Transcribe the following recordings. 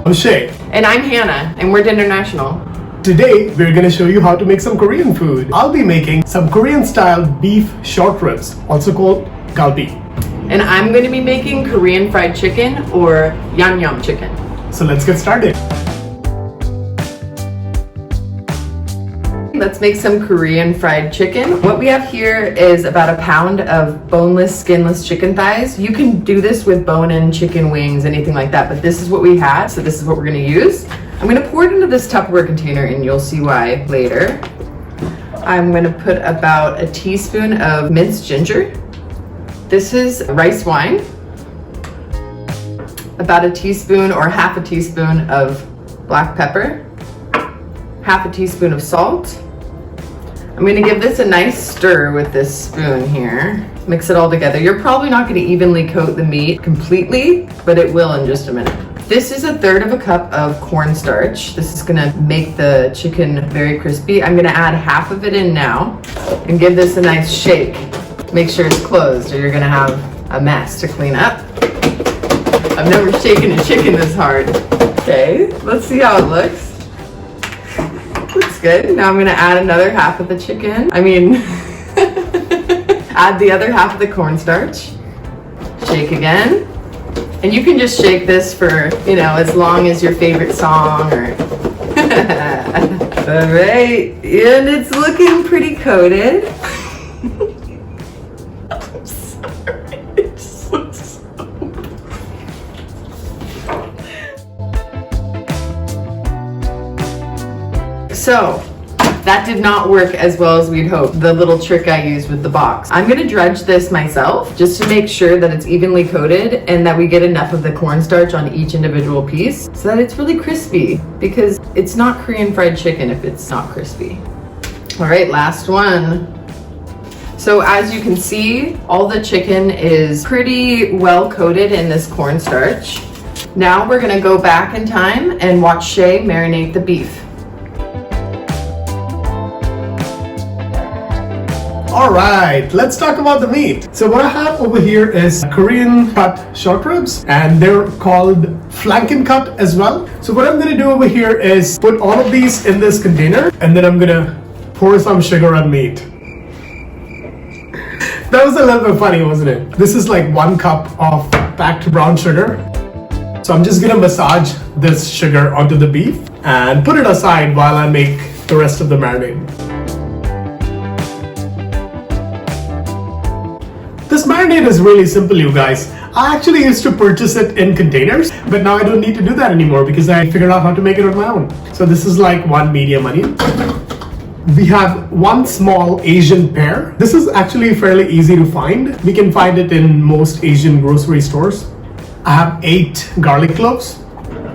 I'm Shay. And I'm Hannah, and we're International. Today, we're going to show you how to make some Korean food. I'll be making some Korean-style beef short ribs, also called Kalbi. And I'm going to be making Korean fried chicken or Yangnyeom chicken. So let's get started. Let's make some Korean fried chicken. What we have here is about a pound of boneless, skinless chicken thighs. You can do this with bone-in chicken wings, anything like that, but this is what we had, so this is what we're gonna use. I'm gonna pour it into this Tupperware container and you'll see why later. I'm gonna put about a teaspoon of minced ginger. This is rice wine. About a teaspoon or half a teaspoon of black pepper. Half a teaspoon of salt. I'm gonna give this a nice stir with this spoon here. Mix it all together. You're probably not gonna evenly coat the meat completely, but it will in just a minute. This is 1/3 of a cup of cornstarch. This is gonna make the chicken very crispy. I'm gonna add half of it in now and give this a nice shake. Make sure it's closed or you're gonna have a mess to clean up. I've never shaken a chicken this hard. Okay, let's see how it looks. Looks good. Now I'm gonna add another half of the chicken. Add the other half of the cornstarch. Shake again. And you can just shake this for, as long as your favorite song or... All right, and it's looking pretty coated. I'm sorry, it just looks so... So, that did not work as well as we'd hoped, the little trick I used with the box. I'm gonna dredge this myself just to make sure that it's evenly coated and that we get enough of the cornstarch on each individual piece so that it's really crispy, because it's not Korean fried chicken if it's not crispy. All right, last one. So as you can see, all the chicken is pretty well coated in this cornstarch. Now we're gonna go back in time and watch Shay marinate the beef. Alright, let's talk about the meat. So what I have over here is Korean cut short ribs, and they're called flanken cut as well. So what I'm gonna do over here is put all of these in this container, and then I'm gonna pour some sugar on meat. That was a little bit funny, wasn't it? This is like 1 cup of packed brown sugar. So I'm just gonna massage this sugar onto the beef and put it aside while I make the rest of the marinade. This marinade is really simple, you guys. I actually used to purchase it in containers, but now I don't need to do that anymore because I figured out how to make it on my own. So this is like 1 medium onion. We have 1 small Asian pear. This is actually fairly easy to find. We can find it in most Asian grocery stores. I have 8 garlic cloves.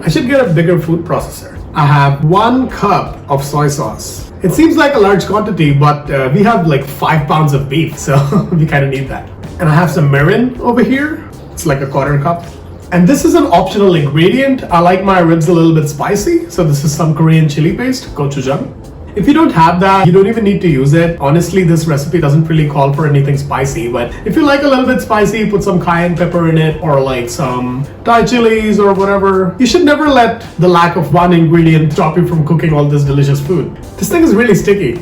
I should get a bigger food processor. I have 1 cup of soy sauce. It seems like a large quantity, but we have like 5 pounds of beef, so we kind of need that. And I have some MIRIN over here. It's like a 1/4 cup. And this is an optional ingredient. I like my ribs a little bit spicy, so this is some Korean chili paste, GOCHUUANG. If you don't have that, you don't even need to use it. Honestly, this recipe doesn't really call for anything spicy, but if you like a little bit spicy, put some cayenne pepper in it, or like some Thai chilies or whatever. You should never let the lack of 1 ingredient stop you from cooking all this delicious food. This thing is really sticky.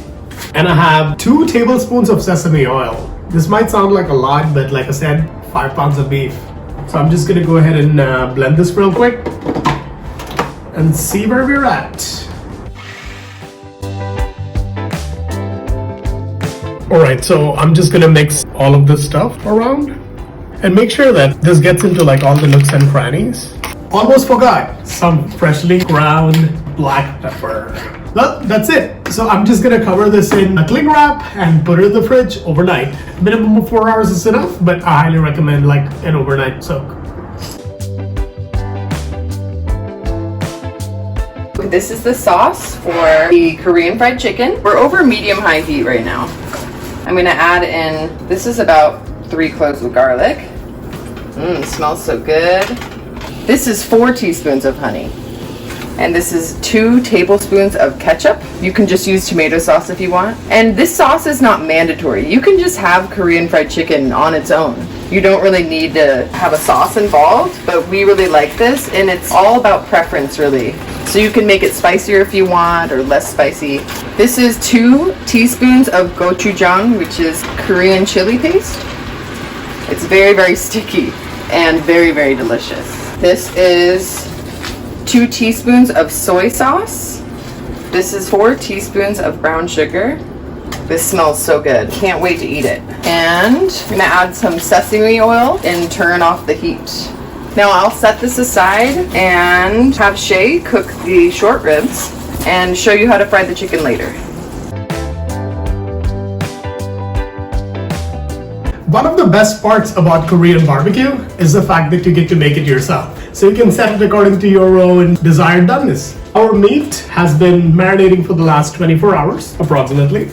And I have 2 tablespoons of sesame oil. This might sound like a lot, but like I said, 5 pounds of beef. So I'm just gonna go ahead and blend this real quick and see where we're at. Alright, so I'm just gonna mix all of this stuff around and make sure that this gets into like all the nooks and crannies. Almost forgot, some freshly ground black pepper. Well, that's it. So I'm just gonna cover this in a cling wrap and put it in the fridge overnight. Minimum of 4 hours is enough, but I highly recommend like an overnight soak. This is the sauce for the Korean fried chicken. We're over medium-high heat right now. I'm gonna add in, this is about 3 cloves of garlic. Smells so good. This is 4 teaspoons of honey. And this is 2 tablespoons of ketchup. You can just use tomato sauce if you want. And this sauce is not mandatory. You can just have Korean fried chicken on its own. You don't really need to have a sauce involved, but we really like this, and it's all about preference really. So you can make it spicier if you want, or less spicy. This is 2 teaspoons of GOCHUUANG, which is Korean chili paste. It's very, very sticky and very, very delicious. This is 2 teaspoons of soy sauce. This is 4 teaspoons of brown sugar. This smells so good. Can't wait to eat it. And I'm gonna add some sesame oil and turn off the heat. Now I'll set this aside and have Shay cook the short ribs and show you how to fry the chicken later. One of the best parts about Korean barbecue is the fact that you get to make it yourself. So you can set it according to your own desired doneness. Our meat has been marinating for the last 24 hours, approximately.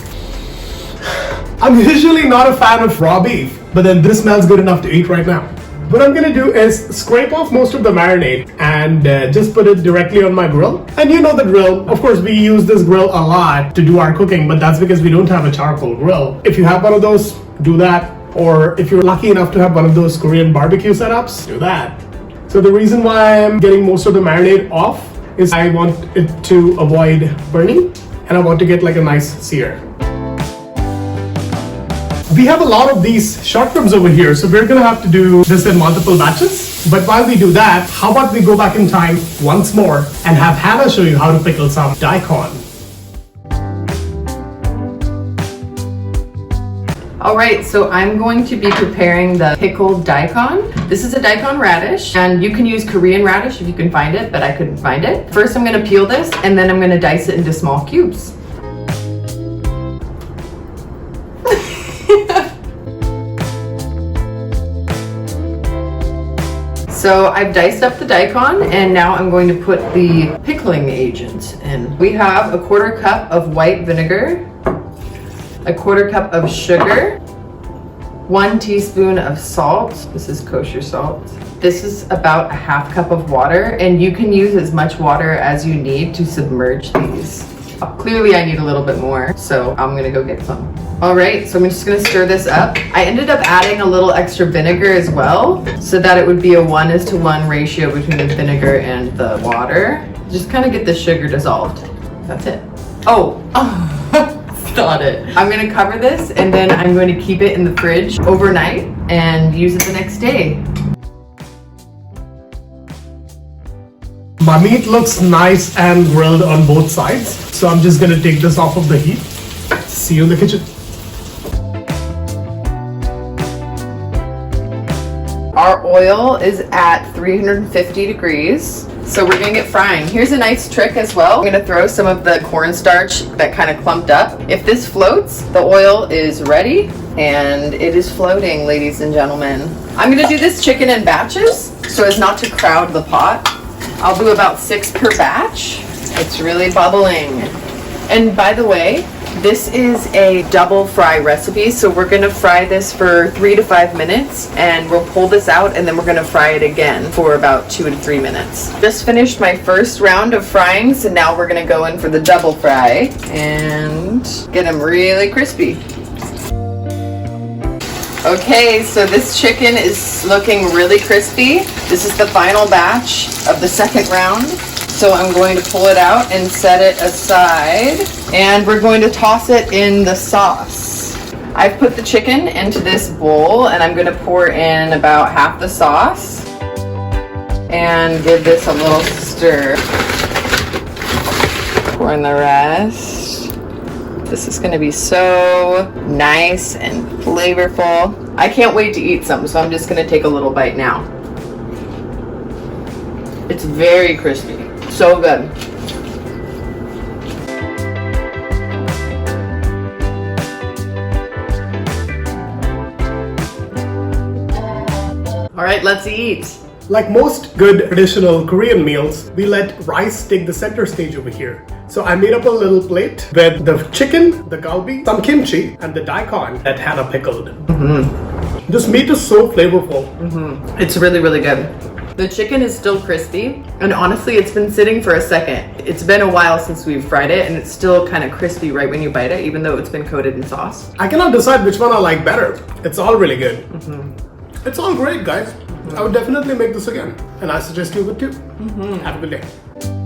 I'm usually not a fan of raw beef, but then this smells good enough to eat right now. What I'm gonna do is scrape off most of the marinade and just put it directly on my grill. And you know the drill. Of course, we use this grill a lot to do our cooking, but that's because we don't have a charcoal grill. If you have one of those, do that. Or if you're lucky enough to have one of those Korean barbecue setups, do that. So the reason why I'm getting most of the marinade off is I want it to avoid burning, and I want to get like a nice sear. We have a lot of these short ribs over here, so we're gonna have to do this in multiple batches. But while we do that, how about we go back in time once more and have Hannah show you how to pickle some daikon. All right, so I'm going to be preparing the pickled daikon. This is a daikon radish, and you can use Korean radish if you can find it, but I couldn't find it. First, I'm gonna peel this, and then I'm gonna dice it into small cubes. So I've diced up the daikon, and now I'm going to put the pickling agent in. We have a 1/4 cup of white vinegar, a 1/4 cup of sugar, 1 teaspoon of salt. This is kosher salt. This is about a 1/2 cup of water, and you can use as much water as you need to submerge these. Clearly I need a little bit more, so I'm gonna go get some. All right, so I'm just gonna stir this up. I ended up adding a little extra vinegar as well, so that it would be a 1:1 ratio between the vinegar and the water. Just kind of get the sugar dissolved. That's it. Oh, not it. I'm gonna cover this, and then I'm going to keep it in the fridge overnight and use it the next day. My meat looks nice and grilled on both sides, so I'm just gonna take this off of the heat. See you in the kitchen. Our oil is at 350 degrees. So we're gonna get frying. Here's a nice trick as well. I'm gonna throw some of the cornstarch that kind of clumped up. If this floats, the oil is ready, and it is floating, ladies and gentlemen. I'm gonna do this chicken in batches so as not to crowd the pot. I'll do about 6 per batch. It's really bubbling. And by the way, this is a double fry recipe, so we're gonna fry this for 3 to 5 minutes, and we'll pull this out, and then we're gonna fry it again for about 2 to 3 minutes. Just finished my first round of frying, so now we're gonna go in for the double fry and get them really crispy. Okay, so this chicken is looking really crispy. This is the final batch of the second round. So I'm going to pull it out and set it aside, and we're going to toss it in the sauce. I've put the chicken into this bowl, and I'm going to pour in about half the sauce and give this a little stir. Pour in the rest. This is going to be so nice and flavorful. I can't wait to eat some, so I'm just going to take a little bite now. It's very crispy. So good. All right, let's eat. Like most good traditional Korean meals, we let rice take the center stage over here. So I made up a little plate with the chicken, the kalbi, some kimchi, and the daikon that Hannah pickled. This meat is so flavorful. It's really, really good. The chicken is still crispy, and honestly, it's been sitting for a second. It's been a while since we've fried it, and it's still kind of crispy right when you bite it, even though it's been coated in sauce. I cannot decide which one I like better. It's all really good. It's all great, guys. I would definitely make this again, and I suggest you would too. Have a good day.